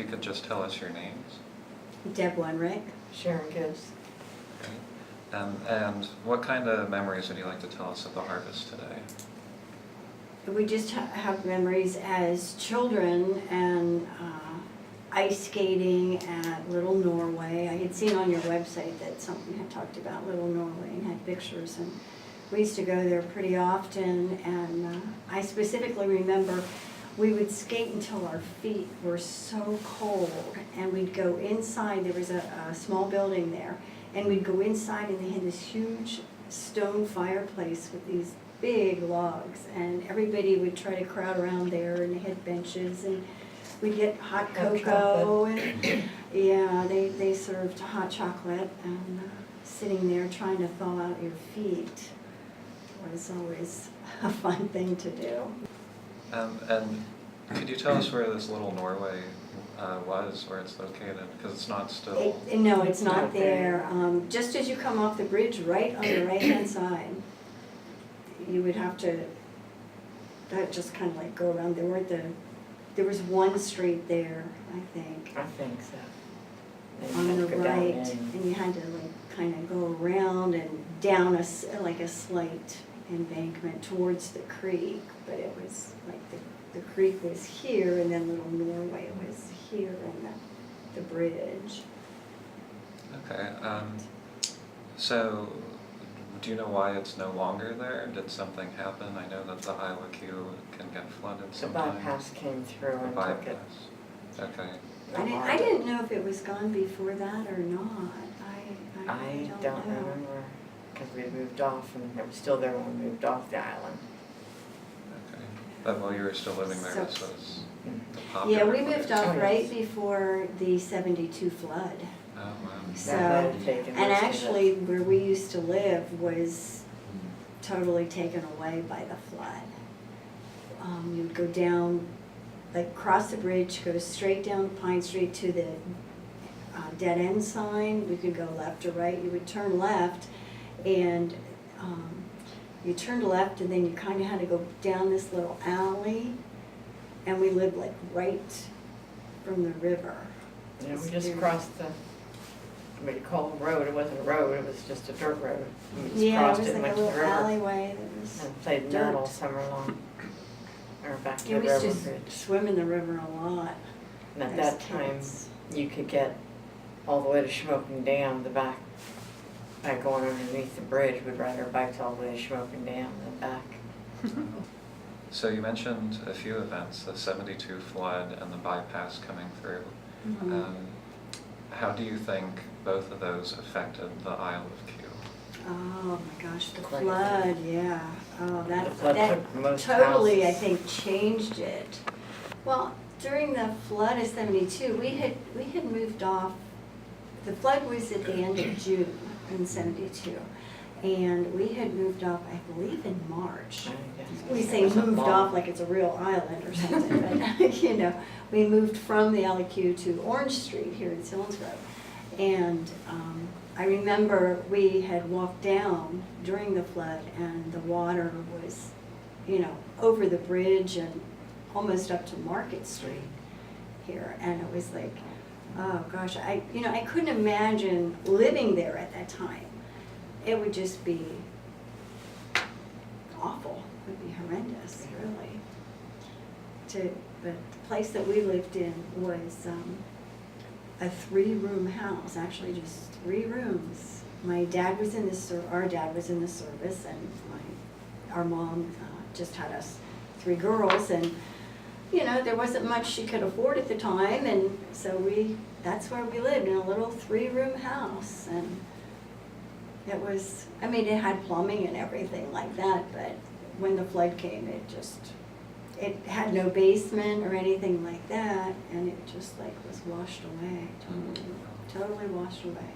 You could just tell us your names. Deb Weinrich. Sharon Gibbs. Okay. And what kind of memories would you like to tell us of the harvest today? We just have memories as children and ice skating at Little Norway. I had seen on your website that someone had talked about Little Norway and had pictures, and we used to go there pretty often. And I specifically remember we would skate until our feet were so cold, and we'd go inside. There was a small building there, and we'd go inside, and they had this huge stone fireplace with these big logs, and everybody would try to crowd around there, and they had benches, and we'd get hot cocoa, and yeah, they served hot chocolate, and sitting there trying to thaw out your feet was always a fun thing to do. And could you tell us where this Little Norway was, where it's located? Because it's not still... No, it's not there. Just as you come off the bridge, right on the right-hand side, you would have to just kind of like go around. There was one street there, I think. I think so. On the right, and you had to like kind of go around and down like a slight embankment towards the creek, but it was like the creek was here, and then Little Norway was here, and the bridge. Okay. So, do you know why it's no longer there? Did something happen? I know that the Iowa Q can get flooded The sometimes. bypass came through The and bypass. took it. Okay. I didn't know if it was gone before that or not. I don't remember, because we moved off, and it was still there when we moved off the island. Okay. But while you were still living there, So- this was a Yeah, popular we place. moved off Oh, yes. right before the '72 flood. Oh, wow. So, That might have taken and most of it. actually where we used to live was totally taken away by the flood. You'd go down, like cross the bridge, go straight down Pine Street to the dead end sign. We could go left or right. You would turn left, and you turned left, and then you kind of had to go down this little alley, and we lived like right from the river. Yeah, we just crossed the, what you call a road. It wasn't a road, it was just a dirt road. We just Yeah, it crossed was and like a went to the little river. alleyway that was And played dirt. net all summer long. Or back to Yeah, the we used railroad to bridge. swim in the river a lot. And at as that time, kids. you could get all the way to Smoking Dam, the back, by going underneath the bridge. We'd ride our bikes all the way to Smoking Dam and back. So you mentioned a few events, the '72 flood and the bypass coming through. Mhm. How do you think both of those affected the Isle of Q? Oh my gosh, the Quite a flood, yeah. Oh, The flood that took most totally, I houses. think, changed it. Well, during the flood of '72, we had moved off. The flood was at the end of June in '72, and we had moved off, I believe, in March. We say moved off like it's a real island or something, but you know, we moved from the LQ to Orange Street here in Selinsgrove. And I remember we had walked down during the flood, and the water was, you know, over the bridge and almost up to Market Street here. And it was like, oh gosh, I couldn't imagine living there at that time. It would just be awful. It would be horrendous, really. But the place that we lived in was a 3-room house, actually just 3 rooms. My dad was in our dad was in the service, and our mom just had us 3 girls, and you know, there wasn't much she could afford at the time, and so that's where we lived, in a little 3-room house. And it was, I mean, it had plumbing and everything like that, but when the flood came, it had no basement or anything like that, and it just like was washed away, totally washed away.